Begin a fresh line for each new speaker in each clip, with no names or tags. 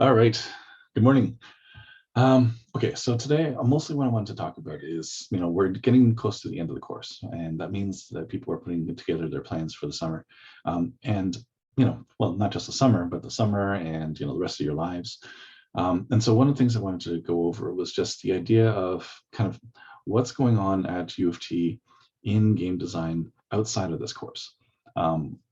All right. Good morning. Okay, so today, mostly what I wanted to talk about is, we're getting close to the end of the course, and that means that people are putting together their plans for the summer, and well, not just the summer, but the summer and the rest of your lives. And so one of the things I wanted to go over was just the idea of kind of what's going on at U of T in game design outside of this course.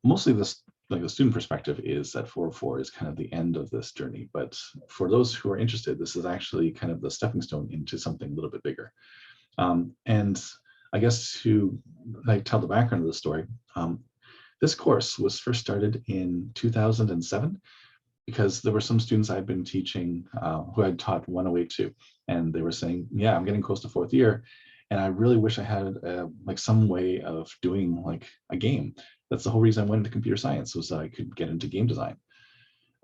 Mostly this, like the student perspective is that 404 is kind of the end of this journey. But for those who are interested, this is actually kind of the stepping stone into something a little bit bigger. And I guess to tell the background of the story, this course was first started in 2007 because there were some students I'd been teaching who I'd taught 108 to, and they were saying, yeah, I'm getting close to fourth year, and I really wish I had like some way of doing like a game. That's the whole reason I went into computer science, was that I could get into game design.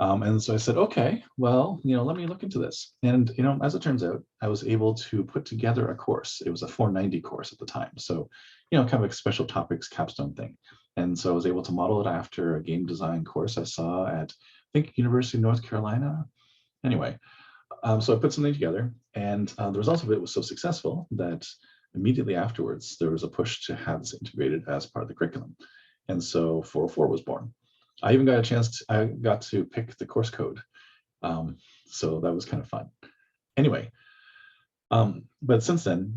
And so I said, okay, well, let me look into this. And, as it turns out, I was able to put together a course. It was a 490 course at the time. So, kind of a special topics capstone thing. And so I was able to model it after a game design course I saw at, I think, University of North Carolina. Anyway, so I put something together, and the result of it was so successful that immediately afterwards, there was a push to have this integrated as part of the curriculum. And so 404 was born. I even got a chance I got to pick the course code. So that was kind of fun. Anyway, but since then,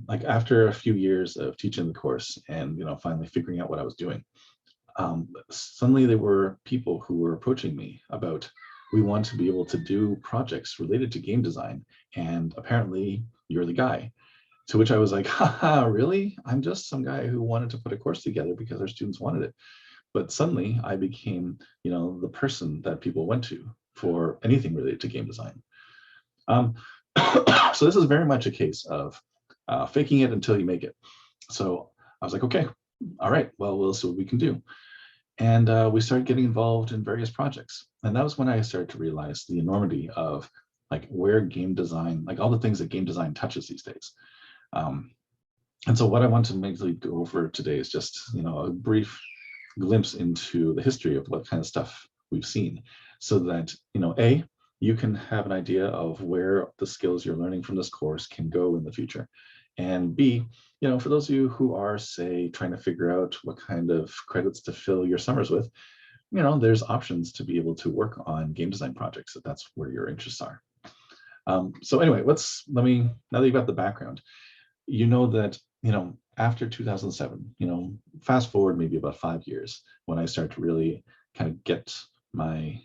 like after a few years of teaching the course and, finally figuring out what I was doing, suddenly there were people who were approaching me about, we want to be able to do projects related to game design. And apparently you're the guy. To which I was like, haha, really? I'm just some guy who wanted to put a course together because our students wanted it. But suddenly I became, the person that people went to for anything related to game design. So this is very much a case of faking it until you make it. So I was like, okay, all right, well, we'll see what we can do. And we started getting involved in various projects. And that was when I started to realize the enormity of like where game design, like all the things that game design touches these days. And so what I want to mainly go over today is just, a brief glimpse into the history of what kind of stuff we've seen, so that, A, you can have an idea of where the skills you're learning from this course can go in the future. And B, for those of you who are, say, trying to figure out what kind of credits to fill your summers with, there's options to be able to work on game design projects if that's where your interests are. So anyway, now that you've got the background, that, after 2007, fast forward maybe about 5 years, when I started to really kind of get my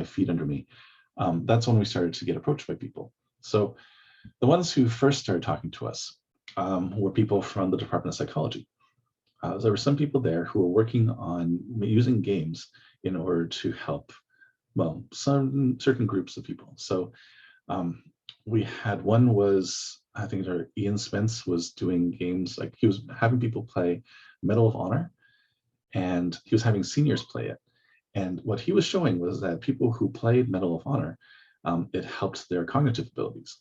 feet under me, that's when we started to get approached by people. So the ones who first started talking to us were people from the Department of Psychology. There were some people there who were working on using games in order to help, well, some certain groups of people. So we had one was, I think Ian Spence was doing games, like he was having people play Medal of Honor, and he was having seniors play it. And what he was showing was that people who played Medal of Honor, it helped their cognitive abilities.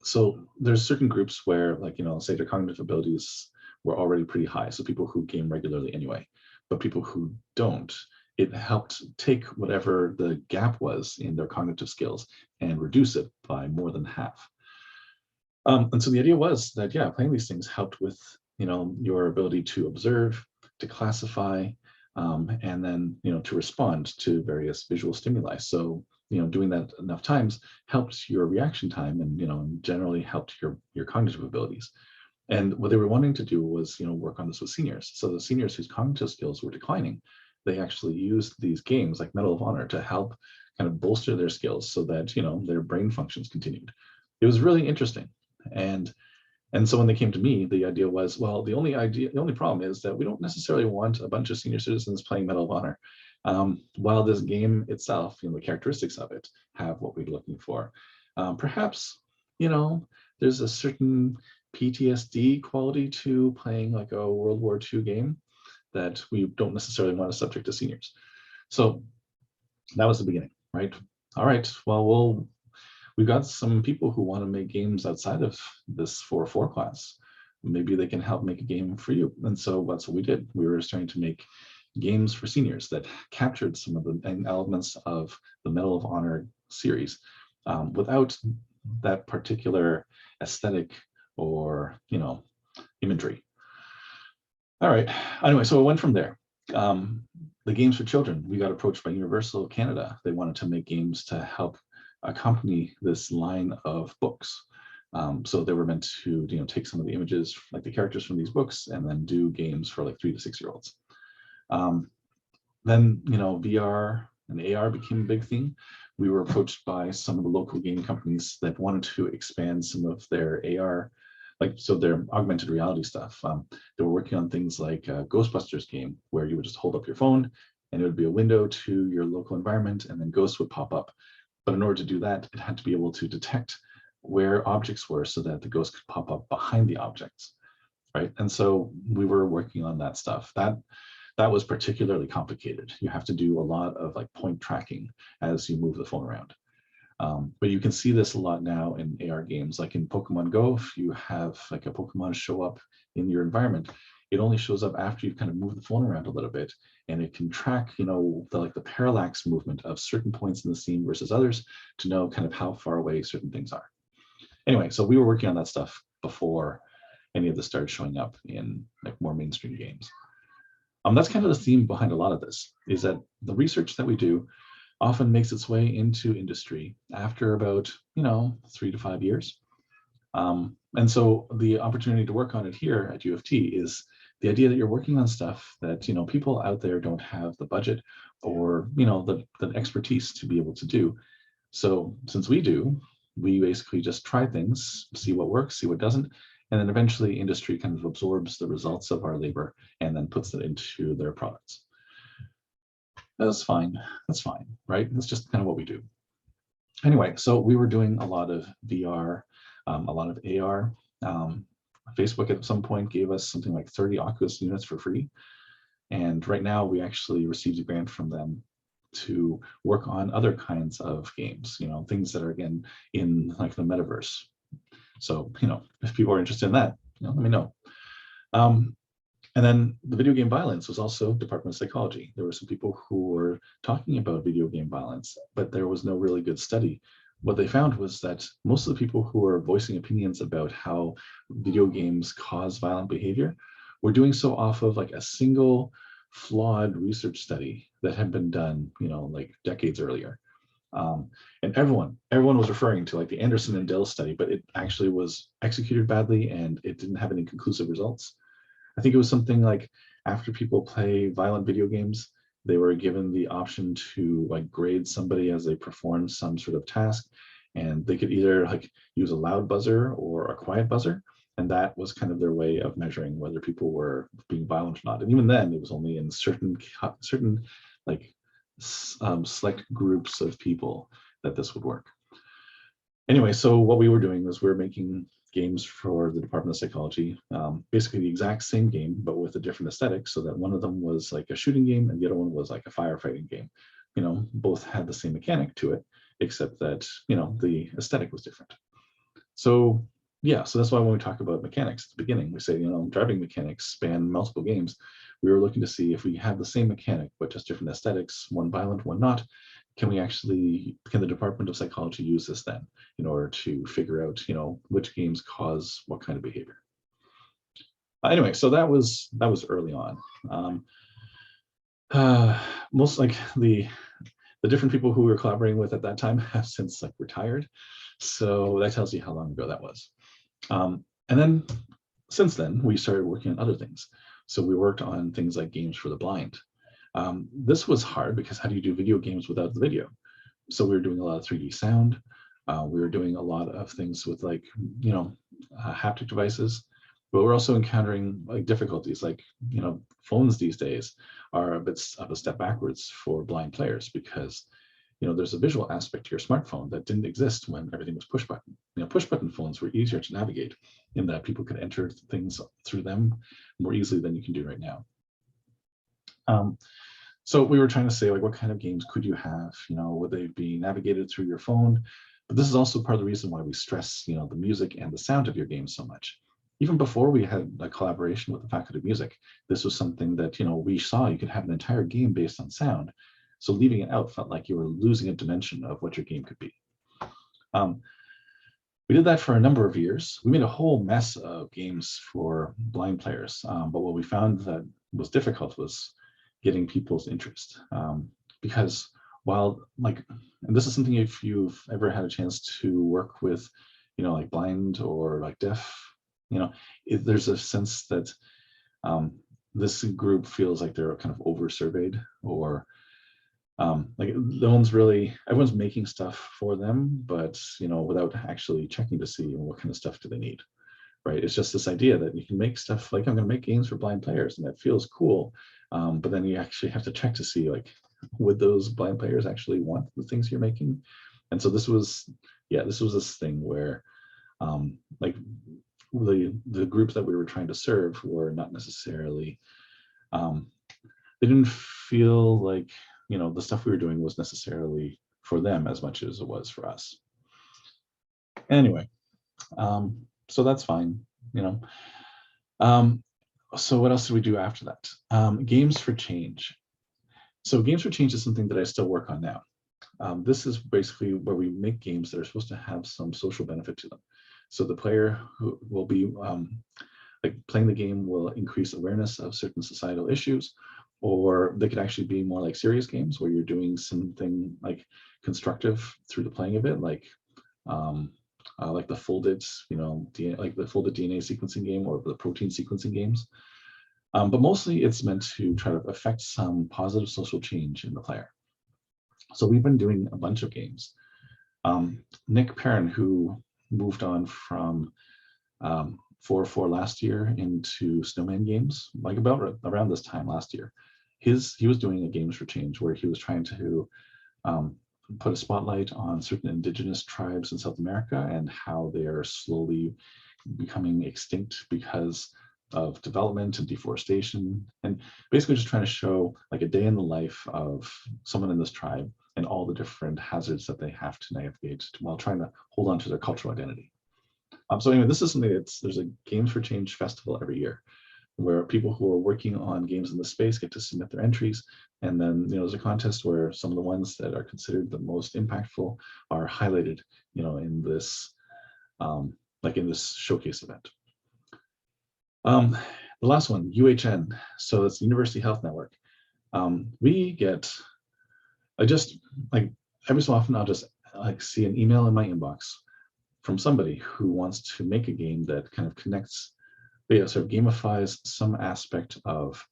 So there's certain groups where, like, say their cognitive abilities were already pretty high, so people who game regularly anyway, but people who don't, it helped take whatever the gap was in their cognitive skills and reduce it by more than half. And so the idea was that, yeah, playing these things helped with, your ability to observe, to classify, and then, to respond to various visual stimuli. So, doing that enough times helped your reaction time and, generally helped your cognitive abilities. And what they were wanting to do was, work on this with seniors. So the seniors whose cognitive skills were declining, they actually used these games like Medal of Honor to help kind of bolster their skills so that, their brain functions continued. It was really interesting. And so when they came to me, the idea was, well, the only problem is that we don't necessarily want a bunch of senior citizens playing Medal of Honor, while this game itself, the characteristics of it have what we're looking for. Perhaps, there's a certain PTSD quality to playing like a World War II game that we don't necessarily want to subject to seniors. So that was the beginning, right? All right, well, we've got some people who want to make games outside of this 404 class. Maybe they can help make a game for you. And so that's what we did. We were starting to make games for seniors that captured some of the elements of the Medal of Honor series without that particular aesthetic or, imagery. All right. Anyway, so it went from there. The games for children, we got approached by Universal Canada. They wanted to make games to help accompany this line of books. So they were meant to, take some of the images, like the characters from these books, and then do games for like 3 to 6 year olds. Then, VR and AR became a big thing. We were approached by some of the local game companies that wanted to expand some of their AR, their augmented reality stuff. They were working on things like a Ghostbusters game, where you would just hold up your phone and it would be a window to your local environment, and then ghosts would pop up. But in order to do that, it had to be able to detect where objects were so that the ghost could pop up behind the objects, right? And so we were working on that stuff. That was particularly complicated. You have to do a lot of like point tracking as you move the phone around. But you can see this a lot now in AR games, like in Pokemon Go. If you have like a Pokemon show up in your environment, it only shows up after you've kind of moved the phone around a little bit, and it can track, the parallax movement of certain points in the scene versus others to know kind of how far away certain things are. Anyway, so we were working on that stuff before any of this started showing up in like more mainstream games. That's kind of the theme behind a lot of this, is that the research that we do often makes its way into industry after about, 3 to 5 years. And so the opportunity to work on it here at U of T is the idea that you're working on stuff that, people out there don't have the budget or, the expertise to be able to do. So since we do, we basically just try things, see what works, see what doesn't, and then eventually industry kind of absorbs the results of our labor and then puts it into their products. That's fine, right? That's just kind of what we do. Anyway, so we were doing a lot of VR, a lot of AR. Facebook at some point gave us something like 30 Oculus units for free. And right now we actually received a grant from them to work on other kinds of games, things that are, again, in like the metaverse. So, if people are interested in that, let me know. And then the video game violence was also Department of Psychology. There were some people who were talking about video game violence, but there was no really good study. What they found was that most of the people who are voicing opinions about how video games cause violent behavior were doing so off of like a single flawed research study that had been done, like decades earlier. And everyone was referring to like the Anderson and Dell study, but it actually was executed badly and it didn't have any conclusive results. I think it was something like after people play violent video games, they were given the option to like grade somebody as they performed some sort of task, and they could either like use a loud buzzer or a quiet buzzer, and that was kind of their way of measuring whether people were being violent or not. And even then, it was only in certain like select groups of people that this would work. Anyway, so what we were doing was we were making games for the Department of Psychology, basically the exact same game, but with a different aesthetic, so that one of them was like a shooting game and the other one was like a firefighting game. Both had the same mechanic to it, except that, the aesthetic was different. So yeah, so that's why when we talk about mechanics at the beginning, we say, driving mechanics span multiple games. We were looking to see if we have the same mechanic, but just different aesthetics, one violent, one not. Can the Department of Psychology use this then in order to figure out, which games cause what kind of behavior? Anyway, so that was early on. Most like the different people who we were collaborating with at that time have since like retired. So that tells you how long ago that was. And then since then, we started working on other things. So we worked on things like games for the blind. This was hard because how do you do video games without the video? So we were doing a lot of 3D sound. We were doing a lot of things with like, haptic devices, but we're also encountering like difficulties like, phones these days are a bit of a step backwards for blind players because, there's a visual aspect to your smartphone that didn't exist when everything was push button. Push button phones were easier to navigate in that people could enter things through them more easily than you can do right now. So we were trying to say, like, what kind of games could you have? Would they be navigated through your phone? But this is also part of the reason why we stress, the music and the sound of your game so much, even before we had a collaboration with the Faculty of Music, this was something that, we saw you could have an entire game based on sound. So leaving it out felt like you were losing a dimension of what your game could be. We did that for a number of years. We made a whole mess of games for blind players. But what we found that was difficult was getting people's interest. Because while and this is something, if you've ever had a chance to work with, like blind or like deaf, there's a sense that this group feels like they're kind of over-surveyed, or like everyone's making stuff for them, but without actually checking to see what kind of stuff do they need, right? It's just this idea that you can make stuff, like I'm going to make games for blind players, and that feels cool, but then you actually have to check to see, like, would those blind players actually want the things you're making? And so this was this thing where like the groups that we were trying to serve were not necessarily, they didn't feel like the stuff we were doing was necessarily for them as much as it was for us. Anyway, so that's fine. So what else did we do after that? Games for Change. So Games for Change is something that I still work on now. This is basically where we make games that are supposed to have some social benefit to them. So the player who will be like playing the game will increase awareness of certain societal issues, or they could actually be more like serious games where you're doing something like constructive through the playing of it, like the folded, like the folded DNA sequencing game or the protein sequencing games. But mostly it's meant to try to affect some positive social change in the player. So we've been doing a bunch of games. Nick Perrin, who moved on from 4.4 last year into Snowman Games, like about around this time last year, he was doing a Games for Change where he was trying to put a spotlight on certain indigenous tribes in South America and how they are slowly becoming extinct because of development and deforestation, and basically just trying to show like a day in the life of someone in this tribe and all the different hazards that they have to navigate while trying to hold on to their cultural identity. So anyway, this is something there's a Games for Change festival every year where people who are working on games in the space get to submit their entries. And then, there's a contest where some of the ones that are considered the most impactful are highlighted, in this, like in this showcase event. The last one, UHN. So it's the University Health Network. We get, I just like every so often I'll just like see an email in my inbox from somebody who wants to make a game that kind of connects, sort of gamifies some aspect of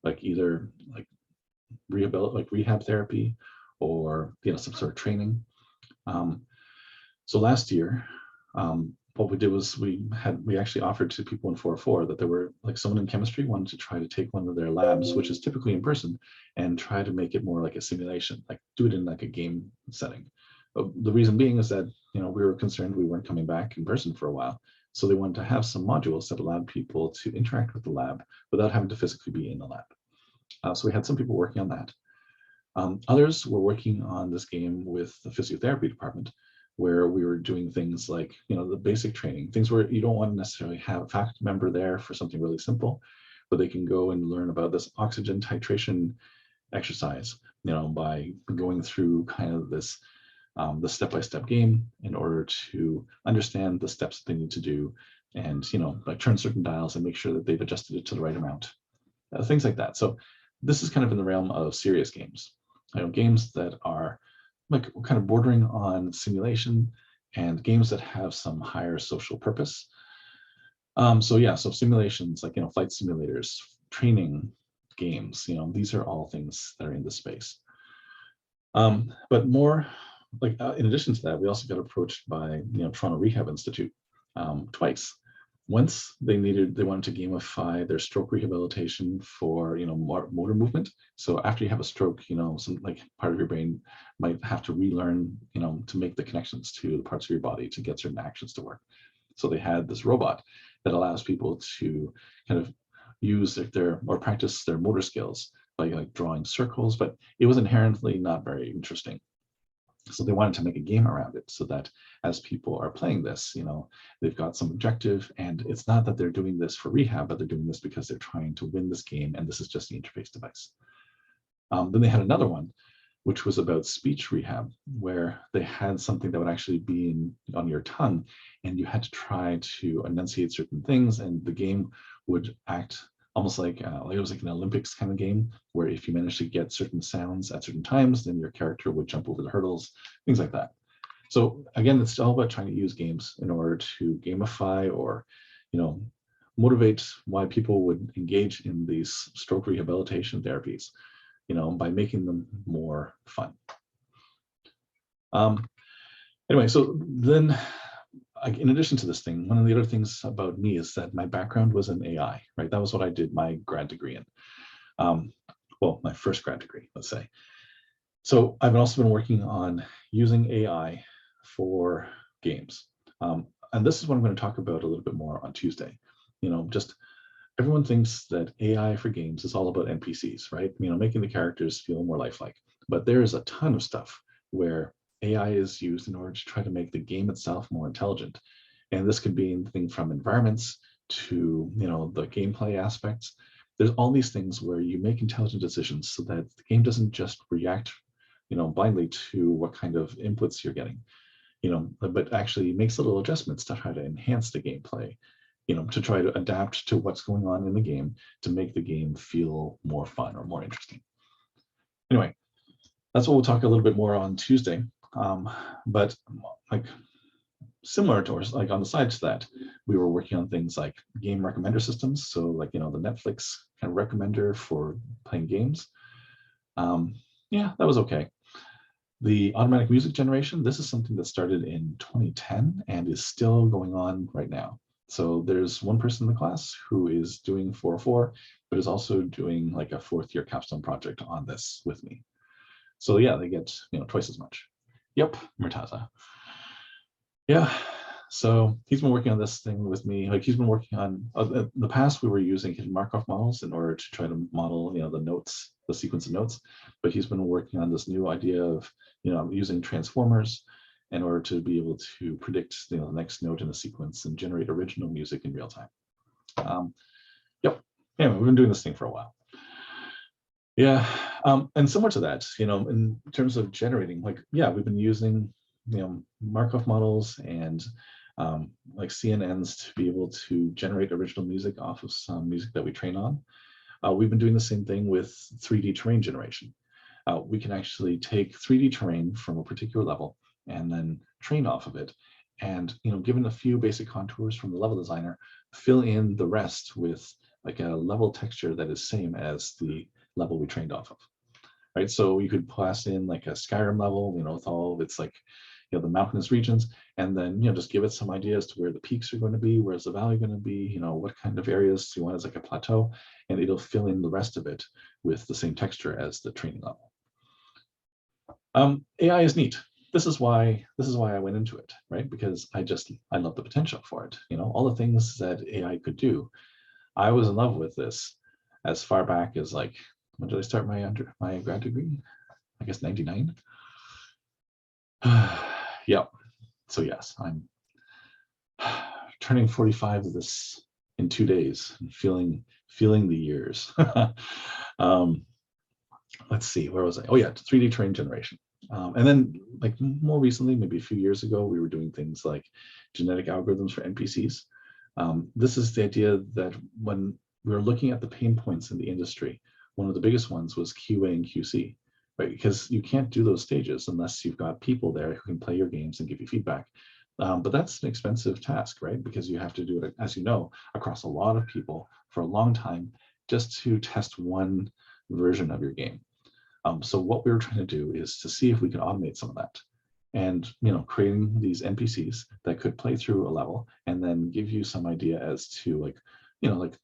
like either like rehab therapy or some sort of training. So last year, what we did was we actually offered to people in 4.4 that there were like someone in chemistry wanted to try to take one of their labs, which is typically in person, and try to make it more like a simulation, like do it in like a game setting. The reason being is that we were concerned we weren't coming back in person for a while, so they wanted to have some modules that allowed people to interact with the lab without having to physically be in the lab. So we had some people working on that. Others were working on this game with the physiotherapy department, where we were doing things like, the basic training, things where you don't want to necessarily have a faculty member there for something really simple, but they can go and learn about this oxygen titration exercise, by going through kind of this the step-by-step game in order to understand the steps that they need to do and, like turn certain dials and make sure that they've adjusted it to the right amount, things like that. So this is kind of in the realm of serious games, games that are like kind of bordering on simulation and games that have some higher social purpose. So simulations like, flight simulators, training games, these are all things that are in this space. But more like in addition to that, we also got approached by Toronto Rehab Institute twice. Once they wanted to gamify their stroke rehabilitation for motor movement. So after you have a stroke, some like part of your brain might have to relearn to make the connections to the parts of your body to get certain actions to work. So they had this robot that allows people to kind of use or practice their motor skills by like drawing circles, but it was inherently not very interesting. So they wanted to make a game around it so that as people are playing this, they've got some objective, and it's not that they're doing this for rehab, but they're doing this because they're trying to win this game, and this is just the interface device. Then they had another one, which was about speech rehab, where they had something that would actually be on your tongue, and you had to try to enunciate certain things, and the game would act almost like it was like an Olympics kind of game, where if you managed to get certain sounds at certain times, then your character would jump over the hurdles, things like that. So again, it's all about trying to use games in order to gamify or, motivate why people would engage in these stroke rehabilitation therapies, by making them more fun. Anyway, so then, in addition to this thing, one of the other things about me is that my background was in AI, right? That was what I did my grad degree in. Well, my first grad degree, let's say. So I've also been working on using AI for games. And this is what I'm going to talk about a little bit more on Tuesday. Just everyone thinks that AI for games is all about NPCs, right? Making the characters feel more lifelike. But there is a ton of stuff where AI is used in order to try to make the game itself more intelligent. And this could be anything from environments to, the gameplay aspects. There's all these things where you make intelligent decisions so that the game doesn't just react, blindly to what kind of inputs you're getting, but actually makes little adjustments to try to enhance the gameplay, to try to adapt to what's going on in the game to make the game feel more fun or more interesting. Anyway, that's what we'll talk a little bit more on Tuesday. But like similar to, like on the side to that, we were working on things like game recommender systems. So like, the Netflix kind of recommender for playing games. Yeah, that was okay. The automatic music generation, this is something that started in 2010 and is still going on right now. So there's one person in the class who is doing 404, but is also doing like a 4th year capstone project on this with me. So yeah, they get twice as much. Yep, Murtaza. Yeah, so he's been working on this thing with me. Like he's been working on, in the past we were using hidden Markov models in order to try to model, the notes, the sequence of notes, but he's been working on this new idea of, using transformers in order to be able to predict, the next note in the sequence and generate original music in real time. Yep, anyway, we've been doing this thing for a while. Yeah, and similar to that, in terms of generating, like, yeah, we've been using, Markov models and like CNNs to be able to generate original music off of some music that we train on. We've been doing the same thing with 3D terrain generation. We can actually take 3D terrain from a particular level and then train off of it. And, given a few basic contours from the level designer, fill in the rest with like a level texture that is same as the level we trained off of, right? So you could pass in like a Skyrim level, with all of its like, the mountainous regions, and then, just give it some ideas to where the peaks are going to be, where's the valley going to be, what kind of areas you want as like a plateau, and it'll fill in the rest of it with the same texture as the training level. AI is neat. This is why I went into it, right? Because I love the potential for it. All the things that AI could do. I was in love with this as far back as like, when did I start my grad degree? I guess 99. Yep. So yes, I'm turning 45 of this in 2 days and feeling the years. Let's see, where was I? Oh yeah, 3D terrain generation. And then like more recently, maybe a few years ago, we were doing things like genetic algorithms for NPCs. This is the idea that when we were looking at the pain points in the industry, one of the biggest ones was QA and QC, right? Because you can't do those stages unless you've got people there who can play your games and give you feedback. But that's an expensive task, right? Because you have to do it, as you know, across a lot of people for a long time just to test one version of your game. So what we were trying to do is to see if we could automate some of that, and creating these NPCs that could play through a level and then give you some idea as to like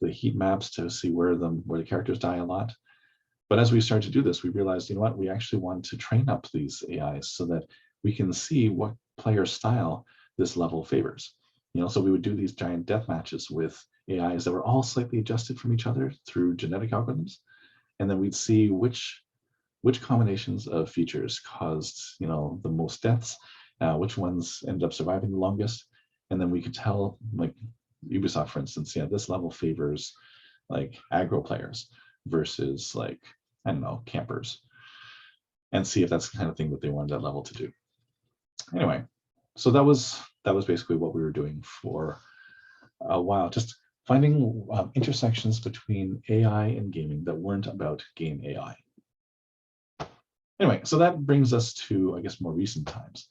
the heat maps to see where the characters die a lot. But as we started to do this, we realized, what, we actually want to train up these AIs so that we can see what player style this level favors. So we would do these giant death matches with AIs that were all slightly adjusted from each other through genetic algorithms, and then we'd see which which combinations of features caused, the most deaths, which ones ended up surviving the longest, and then we could tell, like Ubisoft, for instance, this level favors like aggro players versus like, I don't know, campers, and see if that's the kind of thing that they wanted that level to do. Anyway, so that was basically what we were doing for a while, just finding intersections between AI and gaming that weren't about game AI. Anyway, so that brings us to, I guess, more recent times.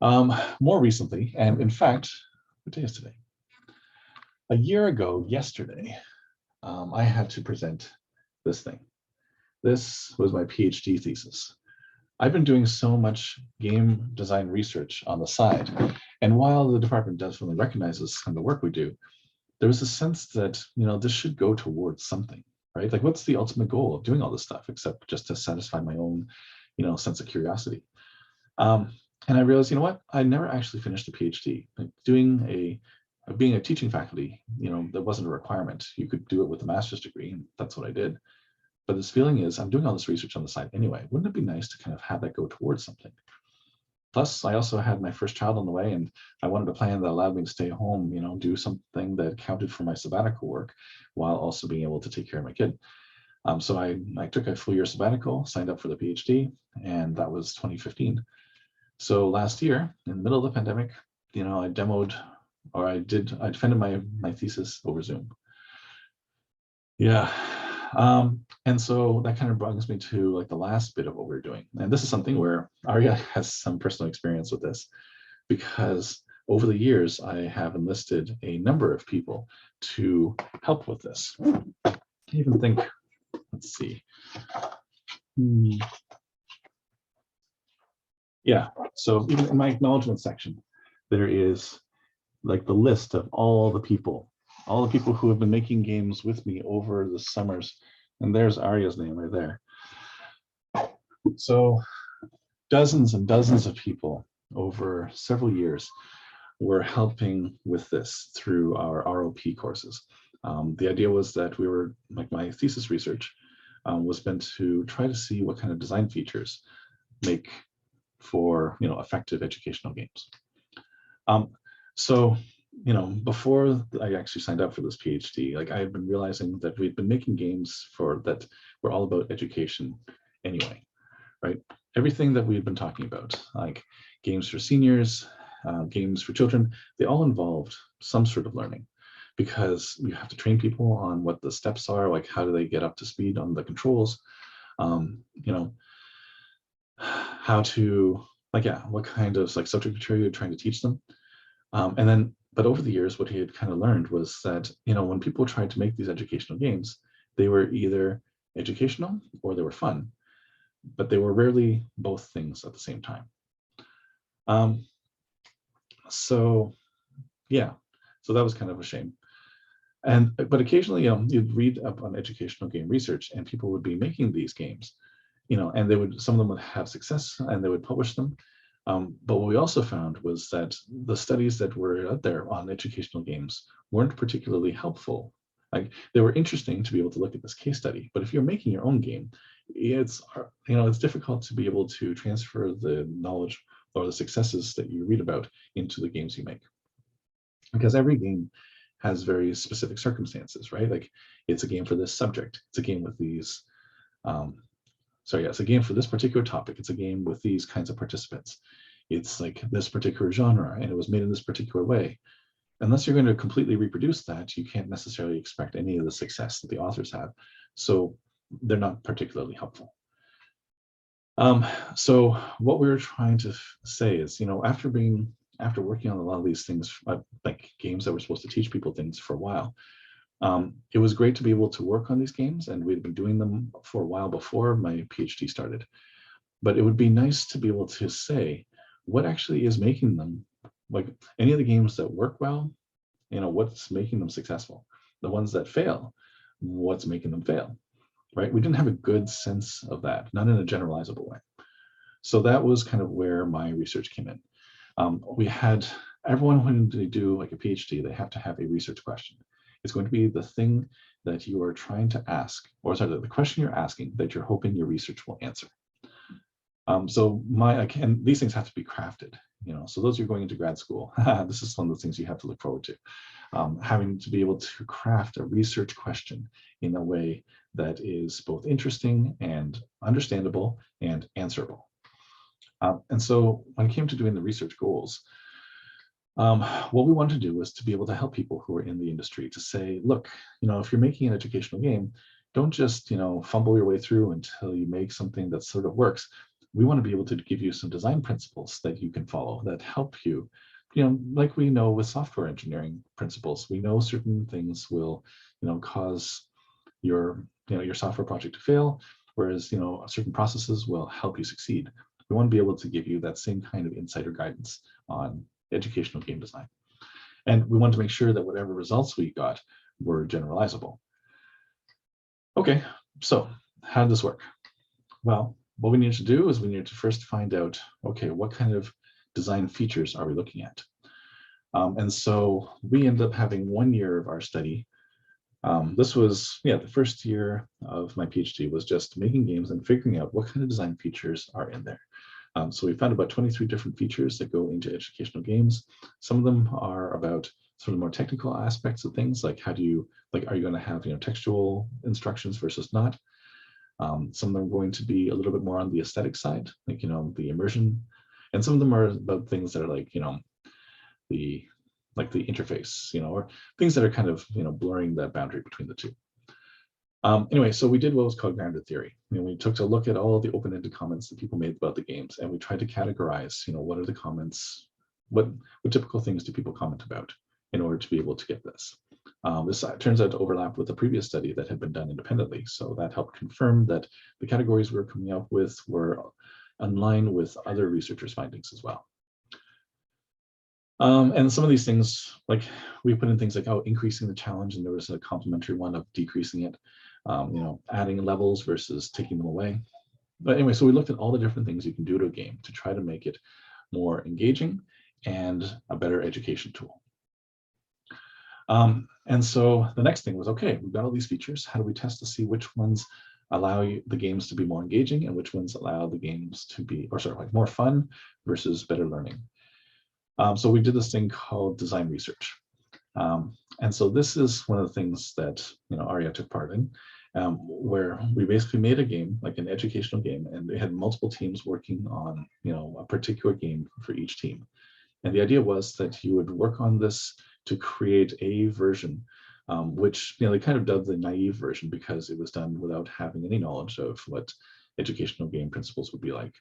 More recently, and in fact, what day is today? A year ago, yesterday, I had to present this thing. This was my PhD thesis. I've been doing so much game design research on the side, and while the department definitely recognizes some of the work we do, there was a sense that, this should go towards something, right? Like, what's the ultimate goal of doing all this stuff except just to satisfy my own, sense of curiosity? And I realized, what? I never actually finished a PhD. Like, being a teaching faculty, that wasn't a requirement. You could do it with a master's degree, and that's what I did. But this feeling is, I'm doing all this research on the side anyway. Wouldn't it be nice to kind of have that go towards something? Plus, I also had my first child on the way, and I wanted a plan that allowed me to stay home, do something that counted for my sabbatical work while also being able to take care of my kid. So I took a full year sabbatical, signed up for the PhD, and that was 2015. So last year, in the middle of the pandemic, I defended my thesis over Zoom. Yeah. And so that kind of brings me to like the last bit of what we're doing. And this is something where Arya has some personal experience with this, because over the years, I have enlisted a number of people to help with this. I even think, let's see. Yeah, so even in my acknowledgement section, there is like the list of all the people who have been making games with me over the summers. And there's Arya's name right there. So dozens and dozens of people over several years were helping with this through our ROP courses. The idea was that we were, like my thesis research was meant to try to see what kind of design features make for effective educational games. So before I actually signed up for this PhD, like I had been realizing that we'd been making games that were all about education anyway, right? Everything that we had been talking about, like games for seniors, games for children, they all involved some sort of learning, because you have to train people on what the steps are, like how do they get up to speed on the controls, how to, what kind of like subject material you're trying to teach them. But over the years, what he had kind of learned was that, when people tried to make these educational games, they were either educational or they were fun, but they were rarely both things at the same time. So that was kind of a shame. But occasionally, you'd read up on educational game research, and people would be making these games, and some of them would have success, and they would publish them. But what we also found was that the studies that were out there on educational games weren't particularly helpful. Like, they were interesting to be able to look at this case study, but if you're making your own game, it's difficult to be able to transfer the knowledge or the successes that you read about into the games you make, because every game has very specific circumstances, right? Like, it's a game for this subject, it's a game with these. It's a game for this particular topic. It's a game with these kinds of participants. It's like this particular genre, and it was made in this particular way. Unless you're going to completely reproduce that, you can't necessarily expect any of the success that the authors have. So they're not particularly helpful. So what we were trying to say is, after working on a lot of these things, like games that were supposed to teach people things for a while, it was great to be able to work on these games, and we'd been doing them for a while before my PhD started. But it would be nice to be able to say what actually is making them, like any of the games that work well, what's making them successful. The ones that fail, what's making them fail, right? We didn't have a good sense of that, not in a generalizable way. So that was kind of where my research came in. We had everyone, when they do like a PhD, they have to have a research question. It's going to be the thing that you are trying to ask, or sorry, the question you're asking that you're hoping your research will answer. So these things have to be crafted, so those are going into grad school. This is one of the things you have to look forward to, having to be able to craft a research question in a way that is both interesting and understandable and answerable. And so when it came to doing the research goals, what we wanted to do was to be able to help people who are in the industry to say, look, if you're making an educational game, don't just, fumble your way through until you make something that sort of works. We want to be able to give you some design principles that you can follow that help you, like we know with software engineering principles, we know certain things will, cause your software project to fail, whereas, certain processes will help you succeed. We want to be able to give you that same kind of insider guidance on educational game design. And we want to make sure that whatever results we got were generalizable. Okay, so how did this work? Well, what we needed to do is we needed to first find out, okay, what kind of design features are we looking at? And so we ended up having 1 year of our study. This was, the first year of my PhD was just making games and figuring out what kind of design features are in there. So we found about 23 different features that go into educational games. Some of them are about sort of more technical aspects of things, like are you going to have, textual instructions versus not? Some of them are going to be a little bit more on the aesthetic side, like, the immersion. And some of them are about things that are like, the interface, or things that are kind of, blurring the boundary between the two. Anyway, so we did what was called grounded theory. We took a look at all of the open-ended comments that people made about the games, and we tried to categorize, what are the comments, what typical things do people comment about in order to be able to get this. This turns out to overlap with a previous study that had been done independently, so that helped confirm that the categories we were coming up with were in line with other researchers' findings as well. And some of these things, like we put in things like, increasing the challenge, and there was a complementary one of decreasing it, adding levels versus taking them away. But anyway, so we looked at all the different things you can do to a game to try to make it more engaging and a better education tool. And so the next thing was, okay, we've got all these features. How do we test to see which ones allow the games to be more engaging and which ones allow the games to be, more fun versus better learning? So we did this thing called design research. And so this is one of the things that, Aria took part in, where we basically made a game, like an educational game, and they had multiple teams working on, a particular game for each team. And the idea was that you would work on this to create a version, which, they kind of dubbed the naive version because it was done without having any knowledge of what educational game principles would be like.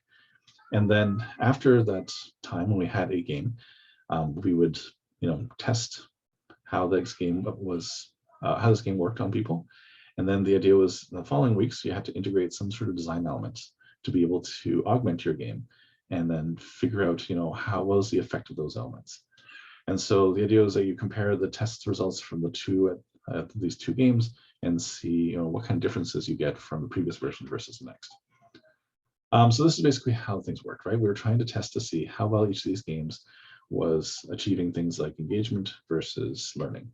And then after that time, when we had a game, we would, test how this game was, how this game worked on people. And then the idea was the following weeks, you had to integrate some sort of design elements to be able to augment your game and then figure out, how was the effect of those elements. And so the idea is that you compare the test results from the two, these two games and see, what kind of differences you get from the previous version versus the next. So this is basically how things worked, right? We were trying to test to see how well each of these games was achieving things like engagement versus learning.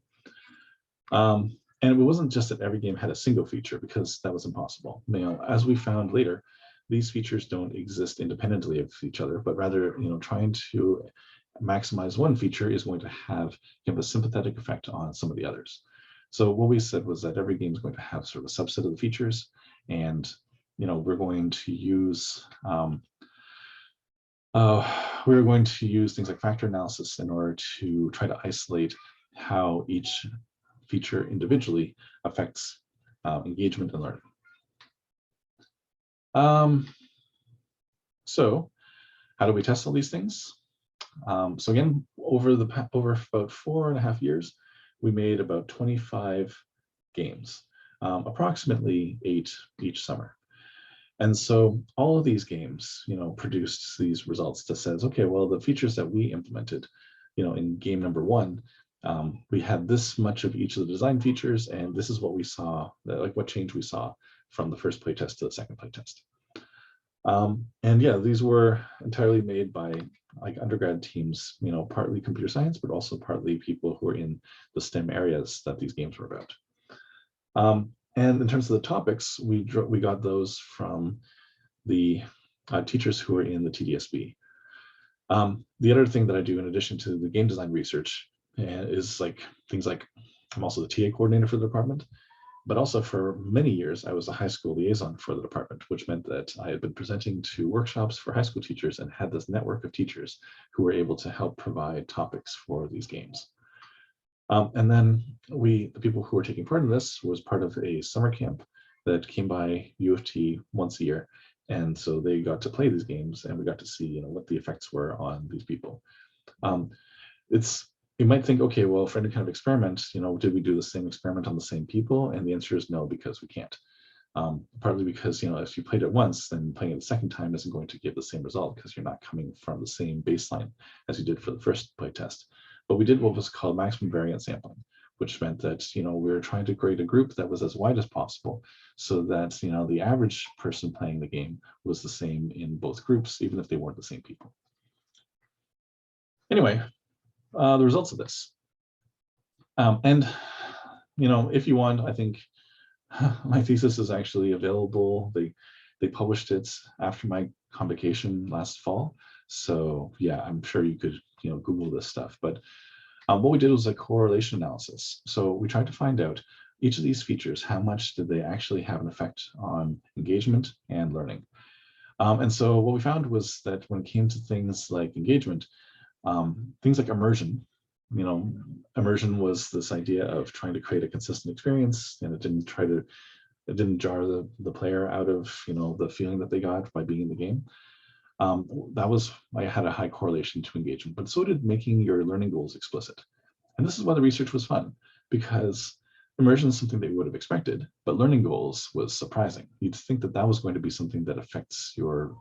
And it wasn't just that every game had a single feature, because that was impossible. As we found later, these features don't exist independently of each other, but rather, trying to maximize one feature is going to have a sympathetic effect on some of the others. So what we said was that every game is going to have sort of a subset of the features, and we're going to use things like factor analysis in order to try to isolate how each feature individually affects engagement and learning. So how do we test all these things? So again, over about 4.5 years, we made about 25 games, approximately 8 each summer. And so all of these games, produced these results that says, okay, well, the features that we implemented, in game number 1, we had this much of each of the design features, and this is what we saw, like what change we saw from the first playtest to the second playtest. And yeah, these were entirely made by like undergrad teams, partly computer science, but also partly people who are in the STEM areas that these games were about. And in terms of the topics, we got those from the teachers who are in the TDSB. The other thing that I do in addition to the game design research is things like I'm also the TA coordinator for the department, but also for many years, I was a high school liaison for the department, which meant that I had been presenting to workshops for high school teachers and had this network of teachers who were able to help provide topics for these games. And then the people who were taking part in this was part of a summer camp that came by U of T once a year. And so they got to play these games and we got to see, what the effects were on these people. You might think, okay, well, for any kind of experiment, did we do the same experiment on the same people? And the answer is no, because we can't. Partly because, if you played it once, then playing it the second time isn't going to give the same result because you're not coming from the same baseline as you did for the first play test. But we did what was called maximum variance sampling, which meant that, we were trying to create a group that was as wide as possible so that, the average person playing the game was the same in both groups, even if they weren't the same people. Anyway, the results of this. And, if you want, I think my thesis is actually available. They published it after my convocation last fall. So yeah, I'm sure you could, Google this stuff. But what we did was a correlation analysis. So we tried to find out each of these features, how much did they actually have an effect on engagement and learning? And so what we found was that when it came to things like engagement, things like immersion, immersion was this idea of trying to create a consistent experience, and it didn't jar the player out of, the feeling that they got by being in the game. I had a high correlation to engagement, but so did making your learning goals explicit. And this is why the research was fun, because immersion is something that you would have expected, but learning goals was surprising. You'd think that that was going to be something that affects your,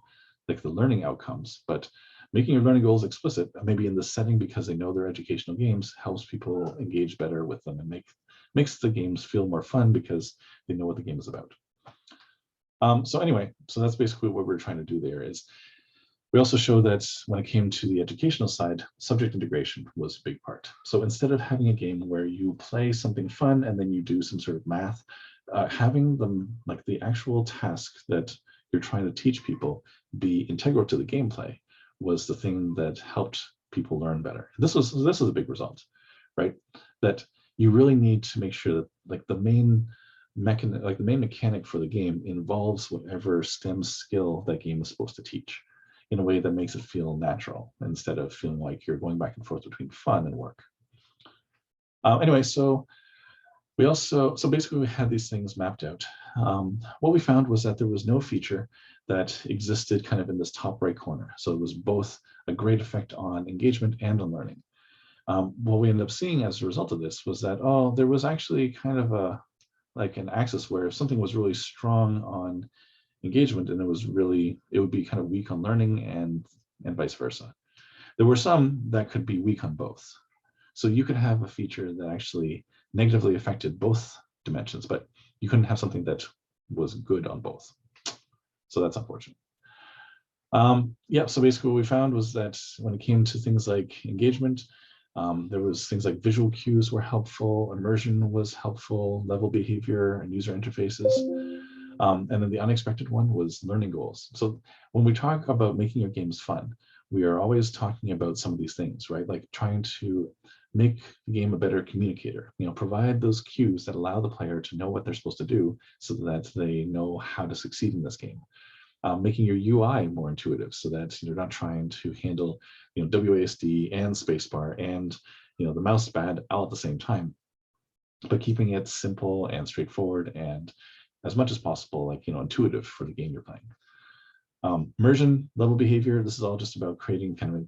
the learning outcomes, but making your learning goals explicit, maybe in this setting because they know they're educational games, helps people engage better with them and makes the games feel more fun because they know what the game is about. So anyway, so that's basically what we're trying to do there. Is we also show that when it came to the educational side, subject integration was a big part. So instead of having a game where you play something fun and then you do some sort of math, having them the actual task that you're trying to teach people be integral to the gameplay was the thing that helped people learn better. This was a big result, right? That you really need to make sure that the main mechanic for the game involves whatever STEM skill that game is supposed to teach in a way that makes it feel natural instead of feeling like you're going back and forth between fun and work. Anyway, so basically we had these things mapped out. What we found was that there was no feature that existed kind of in this top right corner. So it was both a great effect on engagement and on learning. What we ended up seeing as a result of this was that, there was actually kind of an axis where if something was really strong on engagement and it would be kind of weak on learning and vice versa. There were some that could be weak on both. So you could have a feature that actually negatively affected both dimensions, but you couldn't have something that was good on both. So that's unfortunate. So basically what we found was that when it came to things like engagement, there was things like visual cues were helpful, immersion was helpful, level behavior and user interfaces. And then the unexpected one was learning goals. So when we talk about making your games fun, we are always talking about some of these things, right? Like trying to make the game a better communicator, provide those cues that allow the player to know what they're supposed to do so that they know how to succeed in this game. Making your UI more intuitive so that you're not trying to handle WASD and spacebar and the mouse pad all at the same time, but keeping it simple and straightforward and as much as possible intuitive for the game you're playing. Immersion, level behavior, this is all just about creating kind of a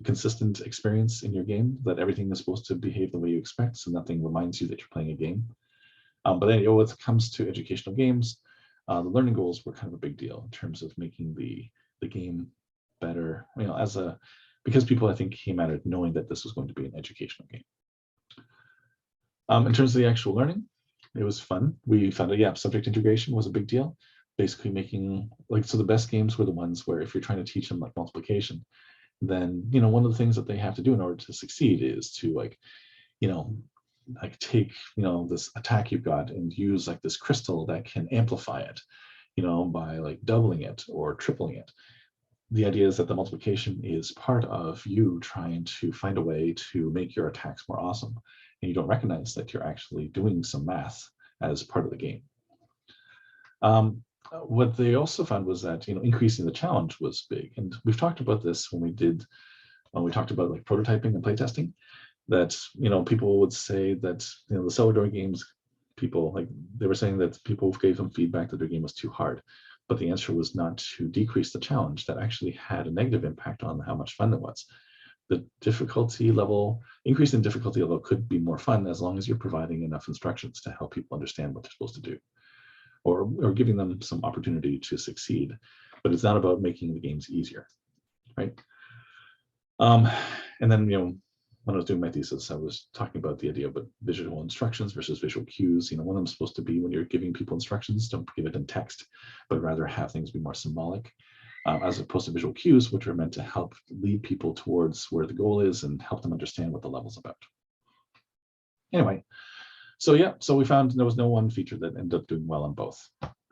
consistent experience in your game, that everything is supposed to behave the way you expect, so nothing reminds you that you're playing a game. But then when it comes to educational games, the learning goals were kind of a big deal in terms of making the game better, because people I think came at it knowing that this was going to be an educational game. In terms of the actual learning, it was fun. We found that subject integration was a big deal. basically making like, so the best games were the ones where if you're trying to teach them like multiplication, then, one of the things that they have to do in order to succeed is to like, like take, this attack you've got and use like this crystal that can amplify it, by like doubling it or tripling it. The idea is that the multiplication is part of you trying to find a way to make your attacks more awesome. And you don't recognize that you're actually doing some math as part of the game. What they also found was that, increasing the challenge was big. And we've talked about this when we talked about like prototyping and playtesting, that, people would say that, the Salvador games, people like, they were saying that people gave them feedback that their game was too hard. But the answer was not to decrease the challenge. That actually had a negative impact on how much fun it was. The difficulty level, increase in difficulty level could be more fun as long as you're providing enough instructions to help people understand what they're supposed to do, or giving them some opportunity to succeed. But it's not about making the games easier, right? And then, when I was doing my thesis, I was talking about the idea of visual instructions versus visual cues. One of them is supposed to be when you're giving people instructions, don't give it in text, but rather have things be more symbolic, as opposed to visual cues, which are meant to help lead people towards where the goal is and help them understand what the level's about. Anyway, so we found there was no one feature that ended up doing well on both.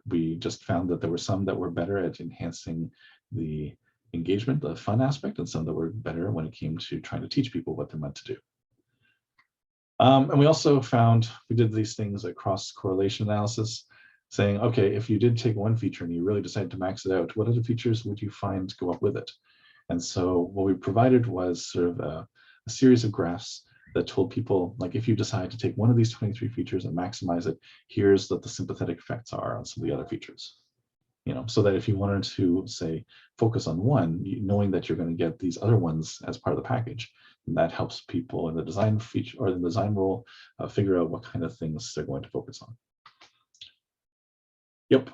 We just found that there were some that were better at enhancing the engagement, the fun aspect, and some that were better when it came to trying to teach people what they're meant to do. And we also found, we did these things like cross correlation analysis, saying, okay, if you did take one feature and you really decided to max it out, what other features would you find go up with it? And so what we provided was sort of a series of graphs that told people, like, if you decide to take one of these 23 features and maximize it, here's what the sympathetic effects are on some of the other features. So that if you wanted to, say, focus on one, knowing that you're going to get these other ones as part of the package, and that helps people in the design feature or the design role figure out what kind of things they're going to focus on. Yep.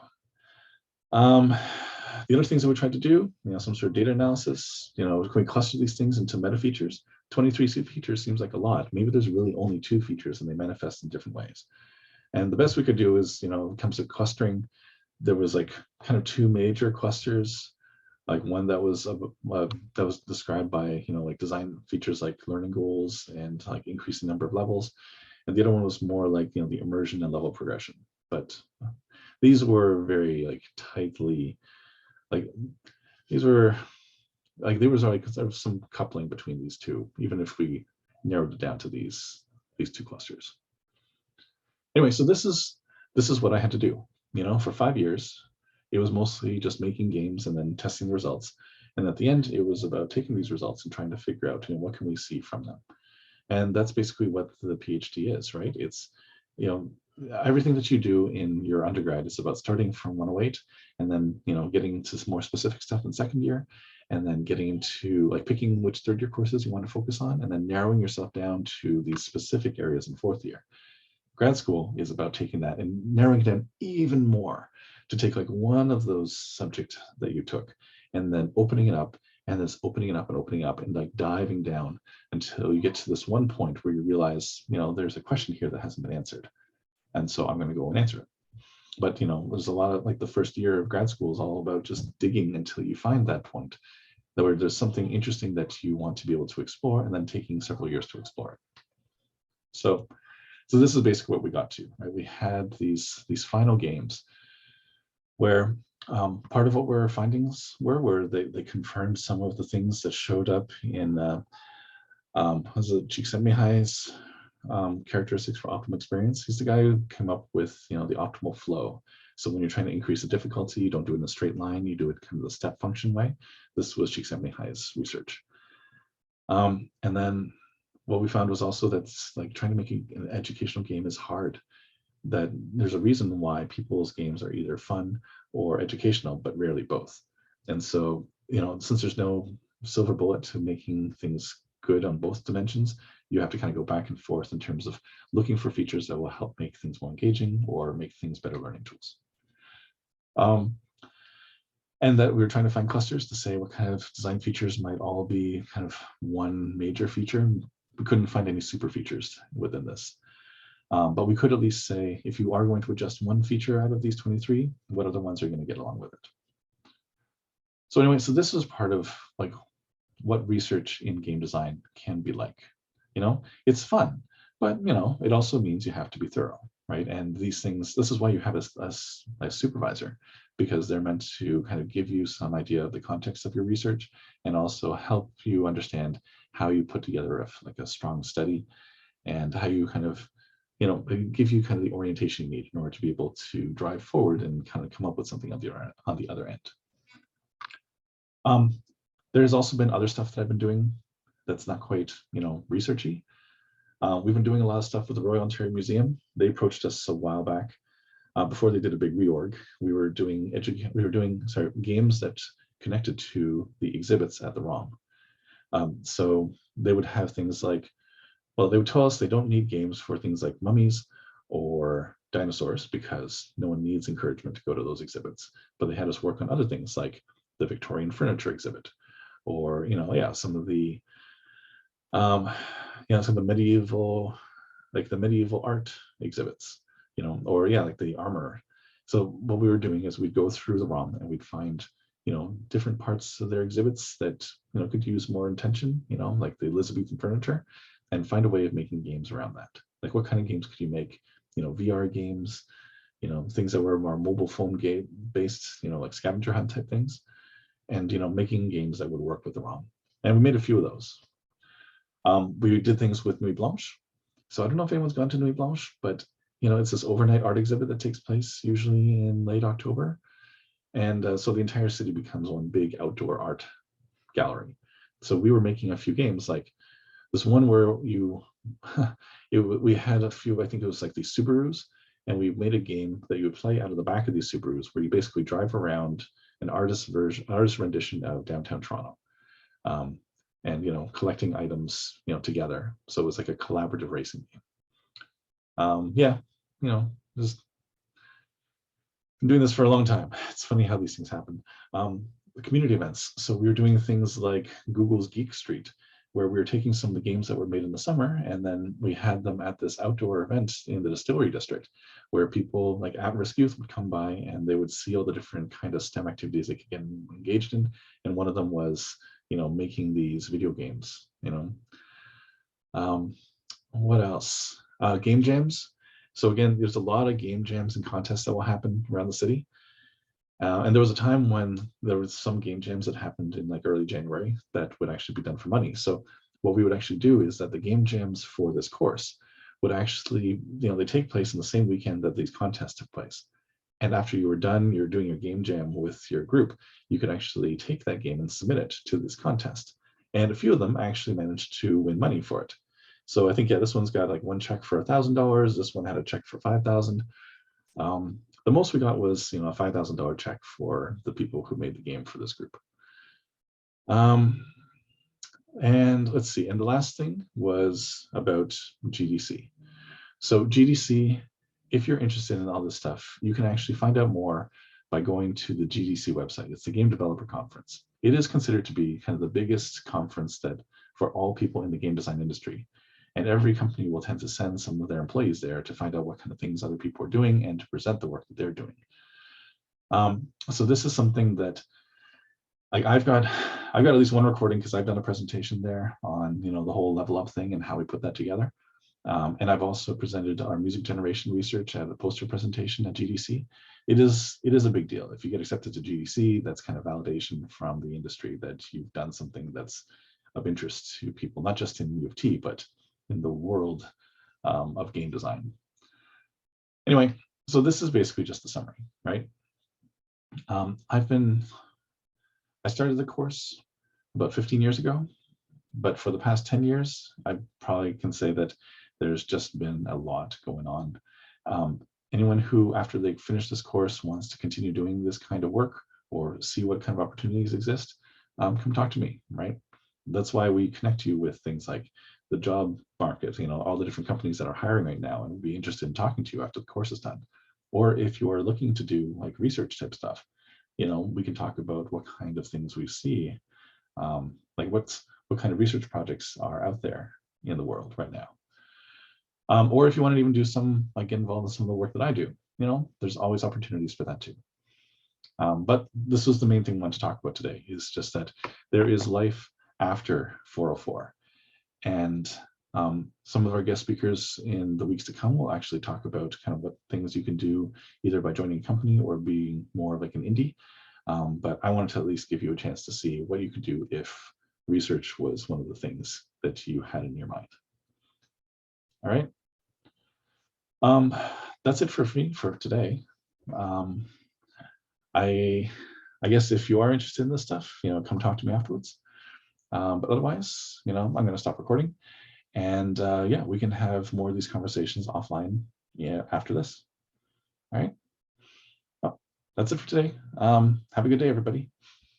The other things that we tried to do, some sort of data analysis, can we cluster these things into meta features? 23 features seems like a lot. Maybe there's really only 2 features and they manifest in different ways. And the best we could do is, when it comes to clustering, there was like kind of 2 major clusters, like one that was described by, like design features like learning goals and like increasing number of levels. And the other one was more like, the immersion and level progression. But these were very like tightly, like these were like, there was some coupling between these 2, even if we narrowed it down to these 2 clusters. Anyway, so this is what I had to do. For 5 years, it was mostly just making games and then testing the results. And at the end, it was about taking these results and trying to figure out, what can we see from them? And that's basically what the PhD is, right? It's, everything that you do in your undergrad is about starting from 108 and then, getting into some more specific stuff in second year, and then getting into like picking which third year courses you want to focus on, and then narrowing yourself down to these specific areas in fourth year. Grad school is about taking that and narrowing it down even more to take like one of those subjects that you took and then opening it up, and then opening it up and opening up and like diving down until you get to this one point where you realize, there's a question here that hasn't been answered. And so I'm going to go and answer it. But, there's a lot of like the first year of grad school is all about just digging until you find that point where there's something interesting that you want to be able to explore, and then taking several years to explore it. So this is basically what we got to, right? We had these final games where part of what our findings were they confirmed some of the things that showed up in was it Csikszentmihalyi's characteristics for optimal experience. He's the guy who came up with the optimal flow. So when you're trying to increase the difficulty, you don't do it in a straight line, you do it kind of the step function way. This was Csikszentmihalyi's research. And then what we found was also that's like trying to make an educational game is hard, that there's a reason why people's games are either fun or educational, but rarely both. And so, since there's no silver bullet to making things good on both dimensions, you have to kind of go back and forth in terms of looking for features that will help make things more engaging or make things better learning tools. And that we were trying to find clusters to say what kind of design features might all be kind of one major feature. We couldn't find any super features within this. But we could at least say, if you are going to adjust one feature out of these 23, what other ones are going to get along with it? So anyway, so this is part of like what research in game design can be like. It's fun, but it also means you have to be thorough, right? And these things, this is why you have a supervisor, because they're meant to kind of give you some idea of the context of your research and also help you understand how you put together a strong study and how you kind of, give you kind of the orientation you need in order to be able to drive forward and kind of come up with something on the other end. There's also been other stuff that I've been doing that's not quite, researchy. We've been doing a lot of stuff with the Royal Ontario Museum. They approached us a while back before they did a big reorg. We were doing games that connected to the exhibits at the ROM. So they would have things like, well, they would tell us they don't need games for things like mummies or dinosaurs because no one needs encouragement to go to those exhibits. But they had us work on other things like the Victorian furniture exhibit, or some of the some of the medieval, like the medieval art exhibits, or like the armor. So what we were doing is we'd go through the ROM and we'd find different parts of their exhibits that could use more attention, like the Elizabethan furniture, and find a way of making games around that. Like what kind of games could you make? VR games, things that were more mobile phone game based, like scavenger hunt type things, and making games that would work with the ROM. And we made a few of those. We did things with Nuit Blanche. So I don't know if anyone's gone to Nuit Blanche, but it's this overnight art exhibit that takes place usually in late October. And so the entire city becomes one big outdoor art gallery. So we were making a few games, like this one where we had a few, I think it was like these Subarus, and we made a game that you would play out of the back of these Subarus, where you basically drive around an artist rendition of downtown Toronto, and collecting items together. So it was like a collaborative racing game. Just been doing this for a long time. It's funny how these things happen. The community events. So we were doing things like Google's Geek Street, where we were taking some of the games that were made in the summer, and then we had them at this outdoor event in the Distillery District, where people like at-risk youth would come by and they would see all the different kind of STEM activities they could get engaged in. And one of them was, making these video games, what else? Game jams. So again, there's a lot of game jams and contests that will happen around the city. And there was a time when there was some game jams that happened in like early January that would actually be done for money. So what we would actually do is that the game jams for this course would actually, they take place in the same weekend that these contests took place. And after you were done, you're doing your game jam with your group, you could actually take that game and submit it to this contest. And a few of them actually managed to win money for it. So I think, this one's got like one check for $1,000. This one had a check for $5,000. The most we got was, a $5,000 check for the people who made the game for this group. And let's see. And the last thing was about GDC. So GDC, if you're interested in all this stuff, you can actually find out more by going to the GDC website. It's the Game Developer Conference. It is considered to be kind of the biggest conference that for all people in the game design industry. And every company will tend to send some of their employees there to find out what kind of things other people are doing and to present the work that they're doing. So this is something that, like, I've got at least one recording because I've done a presentation there on the whole level up thing and how we put that together. And I've also presented our music generation research at a poster presentation at GDC. It is a big deal. If you get accepted to GDC, that's kind of validation from the industry that you've done something that's of interest to people, not just in U of T, but in the world of game design. Anyway, so this is basically just a summary, right? I started the course about 15 years ago, but for the past 10 years, I probably can say that there's just been a lot going on. Anyone who, after they finish this course, wants to continue doing this kind of work or see what kind of opportunities exist, come talk to me, right? That's why we connect you with things like the job market, all the different companies that are hiring right now and be interested in talking to you after the course is done. Or if you are looking to do like research type stuff, we can talk about what kind of things we see, like what kind of research projects are out there in the world right now. Or if you want to even do some, like get involved in some of the work that I do, there's always opportunities for that too. But this was the main thing I want to talk about today, is just that there is life after 404. And some of our guest speakers in the weeks to come will actually talk about kind of what things you can do either by joining a company or being more like an indie. But I wanted to at least give you a chance to see what you could do if research was one of the things that you had in your mind. All right. That's it for me for today. I guess if you are interested in this stuff, come talk to me afterwards. But otherwise, I'm going to stop recording, and yeah, we can have more of these conversations offline after this. All right. Well, that's it for today. Have a good day, everybody.